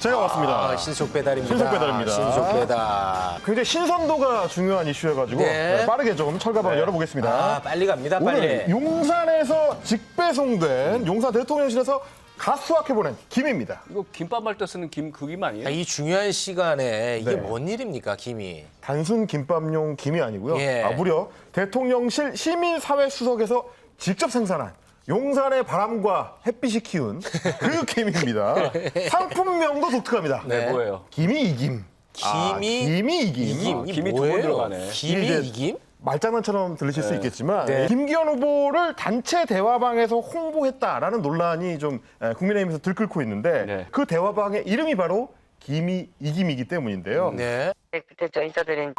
제가 왔습니다. 신속 배달입니다. 신속 배달입니다. 신속 배달. 굉장히 신선도가 중요한 이슈여가지고 네. 빠르게 좀 철가방을 열어보겠습니다. 빨리 갑니다, 오늘 빨리. 용산에서 직배송된 용산 대통령실에서 갓 수확해보낸 김입니다. 이거 김밥 말 때 쓰는 그 김 아니에요? 이 중요한 시간에 이게 네. 뭔 일입니까, 김이? 단순 김밥용 김이 아니고요. 예. 무려 대통령실 시민사회수석에서 직접 생산한 용산의 바람과 햇빛이 키운 그 김입니다. 상품명도 독특합니다. 네. 뭐예요? 김이 이김. 김이 이김. 이김? 김이 이게 두 번 뭐예요? 들어가네. 김이 이게 이김? 말장난처럼 들리실 수 있겠지만 네. 김기현 후보를 단체 대화방에서 홍보했다라는 논란이 좀 국민의힘에서 들끓고 있는데 네. 그 대화방의 이름이 바로 김이 이김이기 때문인데요. 네. 네, 그때 저 인사드린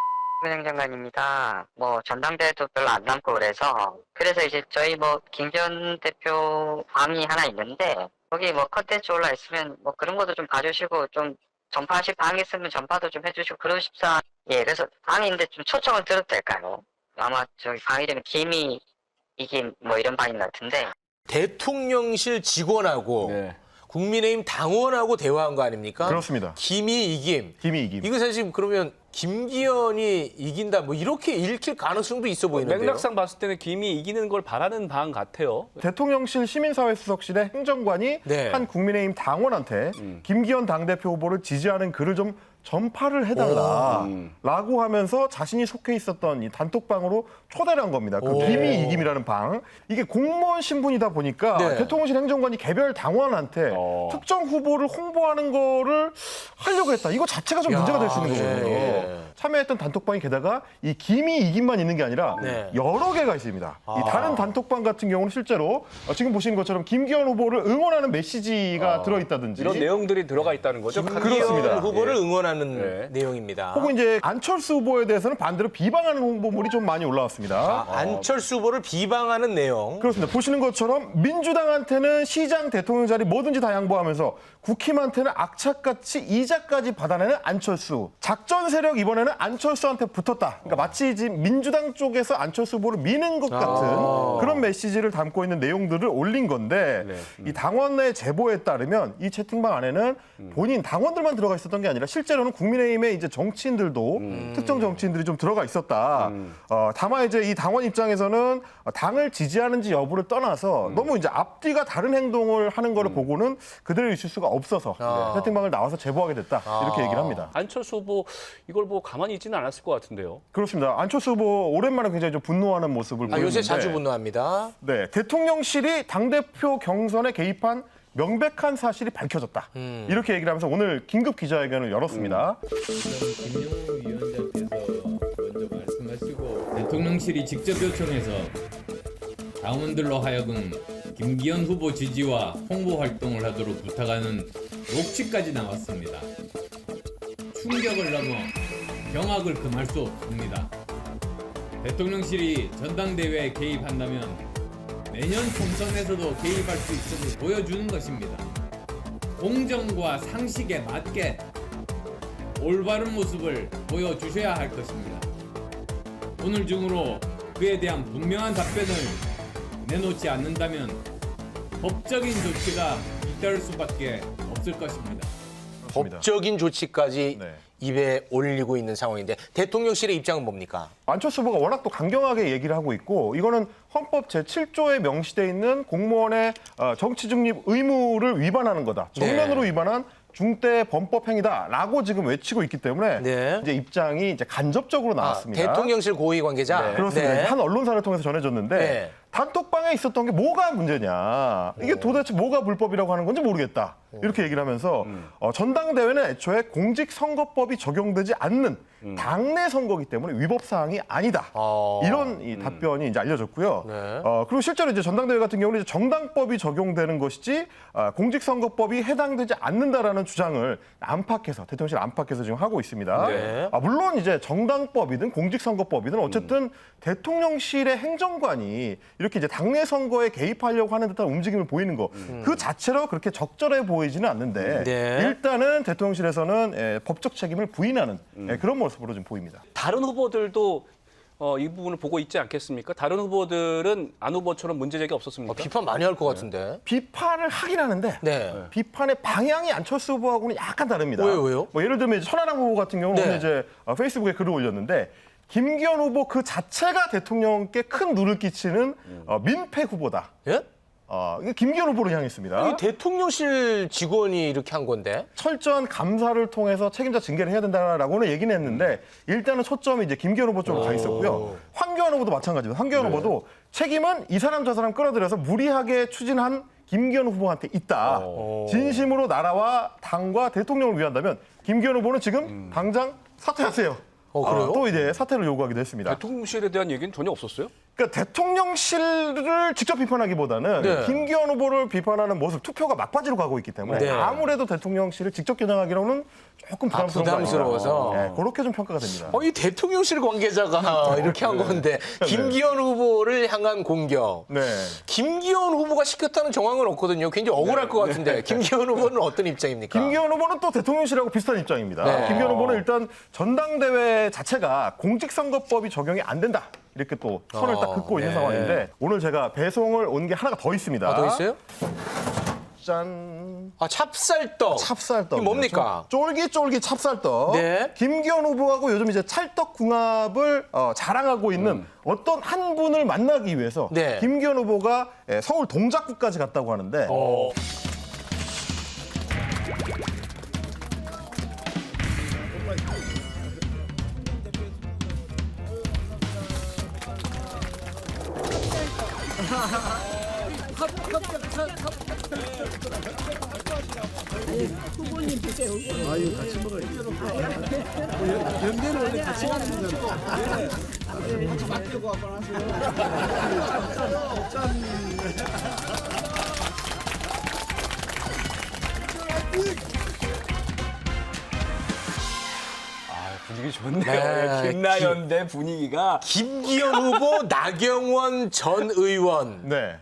행정관입니다. 뭐 전당대회도 별로 안 남고 그래서 이제 저희 뭐 김기현 대표 방이 하나 있는데 거기 뭐 컨텐츠 올라 있으면 뭐 그런 것도 좀 봐주시고 좀 전파하실 방이 있으면 전파도 좀 해주시고 그러십사. 예, 그래서 방이 있는데 좀 초청을 드려도 될까요? 아마 저기 방 이름이 김이 이김 뭐 이런 방인 것 같은데. 대통령실 직원하고 네. 국민의힘 당원하고 대화한 거 아닙니까? 그렇습니다. 김이 이김. 김이 이김. 이거 사실 그러면 김기현이 이긴다 뭐 이렇게 읽힐 가능성도 있어 보이는데요. 맥락상 봤을 때는 김이 이기는 걸 바라는 방 같아요. 대통령실 시민사회수석실의 행정관이 네. 한 국민의힘 당원한테 김기현 당대표 후보를 지지하는 글을 좀 전파를 해달라라고 하면서 자신이 속해 있었던 이 단톡방으로 초대를 한 겁니다. 그 김이 이김이라는 방. 이게 공무원 신분이다 보니까 네. 대통령실 행정관이 개별 당원한테 특정 후보를 홍보하는 거를 하려고 했다. 이거 자체가 좀 문제가 될 수 있는 거거든요. 예. 참여했던 단톡방이 게다가 이 김이 이김만 있는 게 아니라 네. 여러 개가 있습니다. 이 다른 단톡방 같은 경우는 실제로 지금 보시는 것처럼 김기현 후보를 응원하는 메시지가 들어있다든지 이런 내용들이 들어가 있다는 거죠. 김기현 그렇습니다. 후보를 응원하는 네. 내용입니다. 혹은 이제 안철수 후보에 대해서는 반대로 비방하는 홍보물이 좀 많이 올라왔습니다. 안철수 후보를 비방하는 내용. 그렇습니다. 보시는 것처럼 민주당한테는 시장 대통령 자리 뭐든지 다 양보하면서 국힘한테는 악착같이 이자까지 받아내는 안철수. 작전 세력 이번에는 안철수한테 붙었다. 그러니까 마치 지금 민주당 쪽에서 안철수 후보를 미는 것 같은 그런 메시지를 담고 있는 내용들을 올린 건데 이 당원 내 제보에 따르면 이 채팅방 안에는 본인 당원들만 들어가 있었던 게 아니라 실제로는 국민의힘의 이제 정치인들도 특정 정치인들이 좀 들어가 있었다. 다만 이제 이 당원 입장에서는 당을 지지하는지 여부를 떠나서 너무 이제 앞뒤가 다른 행동을 하는 거를 보고는 그대로 있을 수가 없어서 채팅방을 나와서 제보하게 됐다. 이렇게 얘기를 합니다. 안철수 후보 이걸 뭐 가만히 있지는 않았을 것 같은데요. 그렇습니다. 안철수 후보 오랜만에 굉장히 좀 분노하는 모습을 보였는데 요새 자주 분노합니다. 네, 대통령실이 당대표 경선에 개입한 명백한 사실이 밝혀졌다. 이렇게 얘기를 하면서 오늘 긴급 기자회견을 열었습니다. 김영우 위원장께서 먼저 말씀하시고 대통령실이 직접 요청해서 당원들로 하여금 김기현 후보 지지와 홍보 활동을 하도록 부탁하는 녹취까지 나왔습니다. 충격을 넘어 경악을 금할 수 없습니다. 대통령실이 전당대회에 개입한다면 내년 총선에서도 개입할 수 있음을 보여주는 것입니다. 공정과 상식에 맞게 올바른 모습을 보여주셔야 할 것입니다. 오늘 중으로 그에 대한 분명한 답변을 내놓지 않는다면 법적인 조치가 잇따를 수밖에 없을 것입니다. 그렇습니다. 법적인 조치까지 네. 입에 올리고 있는 상황인데 대통령실의 입장은 뭡니까? 안철수 후보가 워낙 또 강경하게 얘기를 하고 있고 이거는 헌법 제7조에 명시되어 있는 공무원의 정치 중립 의무를 위반하는 거다. 정면으로 위반한 중대 범법 행위다라고 지금 외치고 있기 때문에 네. 이제 입장이 이제 간접적으로 나왔습니다. 대통령실 고위 관계자. 그렇습니다. 네. 한 언론사를 통해서 전해졌는데 네. 단톡방에 있었던 게 뭐가 문제냐. 이게 도대체 뭐가 불법이라고 하는 건지 모르겠다. 이렇게 얘기를 하면서 전당대회는 애초에 공직선거법이 적용되지 않는 당내 선거기 때문에 위법 사항이 아니다. 이런 이 답변이 이제 알려졌고요. 네. 그리고 실제로 이제 전당대회 같은 경우는 이제 정당법이 적용되는 것이지 공직선거법이 해당되지 않는다라는 주장을 안팎에서 대통령실 안팎에서 지금 하고 있습니다. 네. 물론 이제 정당법이든 공직선거법이든 어쨌든 대통령실의 행정관이 이렇게 이제 당내 선거에 개입하려고 하는 듯한 움직임을 보이는 거 그 자체로 그렇게 적절해 보이지는 않는데 네. 일단은 대통령실에서는 법적 책임을 부인하는 그런 모습으로 좀 보입니다. 다른 후보들도 이 부분을 보고 있지 않겠습니까? 다른 후보들은 안 후보처럼 문제제기 없었습니까? 비판 많이 할 것 같은데. 비판을 하긴 하는데 네. 비판의 방향이 안철수 후보하고는 약간 다릅니다. 왜요? 뭐 예를 들면 이제 천하람 후보 같은 경우는 네. 오늘 이제 페이스북에 글을 올렸는데 김기현 후보 그 자체가 대통령께 큰 누를 끼치는 민폐 후보다. 예? 이게 김기현 후보를 향했습니다. 이 대통령실 직원이 이렇게 한 건데. 철저한 감사를 통해서 책임자 징계를 해야 된다라고는 얘기는 했는데 일단은 초점이 이제 김기현 후보 쪽으로 가 있었고요. 황교안 후보도 마찬가지입니다. 황교안 후보도 책임은 이 사람 저 사람 끌어들여서 무리하게 추진한 김기현 후보한테 있다. 진심으로 나라와 당과 대통령을 위한다면 김기현 후보는 지금 당장 사퇴하세요. 그래요? 또 이제 사퇴를 요구하기도 했습니다. 대통령실에 대한 얘기는 전혀 없었어요? 그러니까 대통령실을 직접 비판하기보다는 네. 김기현 후보를 비판하는 모습, 투표가 막바지로 가고 있기 때문에 네. 아무래도 대통령실을 직접 겨냥하기로는 조금 부담스러운 거 아닌가. 부담스러워서. 네, 그렇게 좀 평가가 됩니다. 이 대통령실 관계자가 이렇게 한 건데 김기현 후보를 향한 공격. 네. 김기현 후보가 시켰다는 정황은 없거든요. 굉장히 억울할 것 같은데 김기현 후보는 어떤 입장입니까? 김기현 후보는 또 대통령실하고 비슷한 입장입니다. 네. 김기현 후보는 일단 전당대회 자체가 공직선거법이 적용이 안 된다. 이렇게 또 선을 딱 긋고 있는 네. 상황인데 오늘 제가 배송을 온 게 하나가 더 있습니다. 더 있어요? 짠. 찹쌀떡. 찹쌀떡. 이게 뭡니까? 쫄깃쫄깃 찹쌀떡. 네. 김기현 후보하고 요즘 이제 찰떡궁합을 자랑하고 있는 어떤 한 분을 만나기 위해서 네. 김기현 후보가 서울 동작구까지 갔다고 하는데 후보님 드세요. 아유 같이 먹어야지. 연대는 원래 같이 가는 거잖아. 같이 맡기고 한번 하세요. 짠. 분위기 좋네요. 네, 김나연 대 분위기가. 김기현 후보, 나경원 전 의원. 네.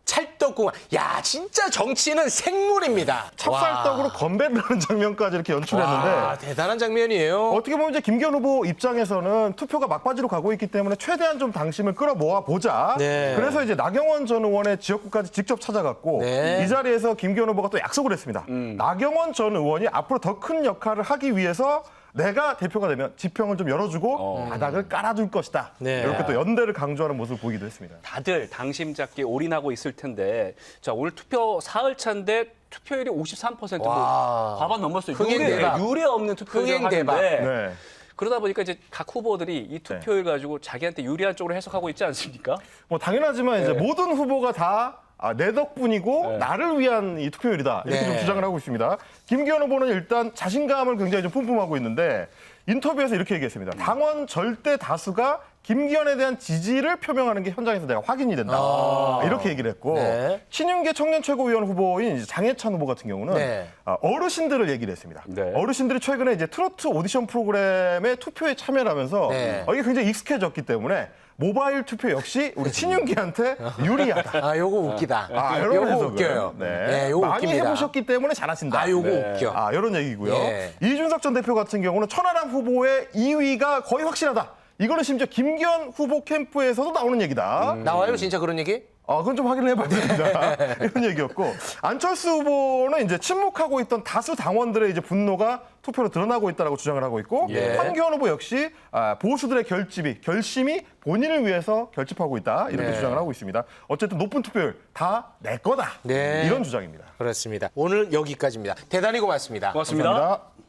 찰떡궁합. 야, 진짜 정치는 생물입니다. 찹쌀떡으로 건배를 하는 장면까지 이렇게 연출했는데 와, 대단한 장면이에요. 어떻게 보면 이제 김기현 후보 입장에서는 투표가 막바지로 가고 있기 때문에 최대한 좀 당심을 끌어모아 보자. 네. 그래서 이제 나경원 전 의원의 지역구까지 직접 찾아갔고 네. 이 자리에서 김기현 후보가 또 약속을 했습니다. 나경원 전 의원이 앞으로 더 큰 역할을 하기 위해서 내가 대표가 되면 지평을 좀 열어주고 바닥을 깔아줄 것이다. 네. 이렇게 또 연대를 강조하는 모습을 보이기도 했습니다. 다들 당심 잡기에 올인하고 있을 텐데 자 오늘 투표 사흘차인데 투표율이 53%고 와. 과반 넘었어요. 흥행 대박. 유례 없는 투표율을 흥행 대박. 하는데 네. 그러다 보니까 이제 각 후보들이 이 투표율 가지고 자기한테 유리한 쪽으로 해석하고 있지 않습니까? 뭐 당연하지만 이제 모든 후보가 다 내 덕분이고 나를 위한 이 투표율이다 이렇게 네. 좀 주장을 하고 있습니다. 김기현 후보는 일단 자신감을 굉장히 좀 뿜뿜하고 있는데 인터뷰에서 이렇게 얘기했습니다. 당원 절대 다수가 김기현에 대한 지지를 표명하는 게 현장에서 내가 확인이 된다. 이렇게 얘기를 했고 네. 친윤계 청년 최고위원 후보인 이제 장해찬 후보 같은 경우는 네. 어르신들을 얘기를 했습니다. 네. 어르신들이 최근에 이제 트로트 오디션 프로그램에 투표에 참여를 하면서 네. 이게 굉장히 익숙해졌기 때문에 모바일 투표 역시 우리 친윤계한테 유리하다. 요거 웃기다. 이런 요거 해석을. 웃겨요. 네. 요거 많이 웃깁니다. 해보셨기 때문에 잘하신다. 요거 웃겨. 이런 얘기고요. 예. 이준석 전 대표 같은 경우는 천하람 후보의 2위가 거의 확실하다. 이거는 심지어 김기현 후보 캠프에서도 나오는 얘기다. 나와요, 진짜 그런 얘기? 그건 좀 확인을 해봐야 됩니다. 이런 얘기였고 안철수 후보는 이제 침묵하고 있던 다수 당원들의 이제 분노가 투표로 드러나고 있다라고 주장을 하고 있고 예. 황교안 후보 역시 보수들의 결심이 본인을 위해서 결집하고 있다 이렇게 네. 주장을 하고 있습니다. 어쨌든 높은 투표율 다 내 거다 네. 이런 주장입니다. 그렇습니다. 오늘 여기까지입니다. 대단히 고맙습니다. 고맙습니다. 감사합니다.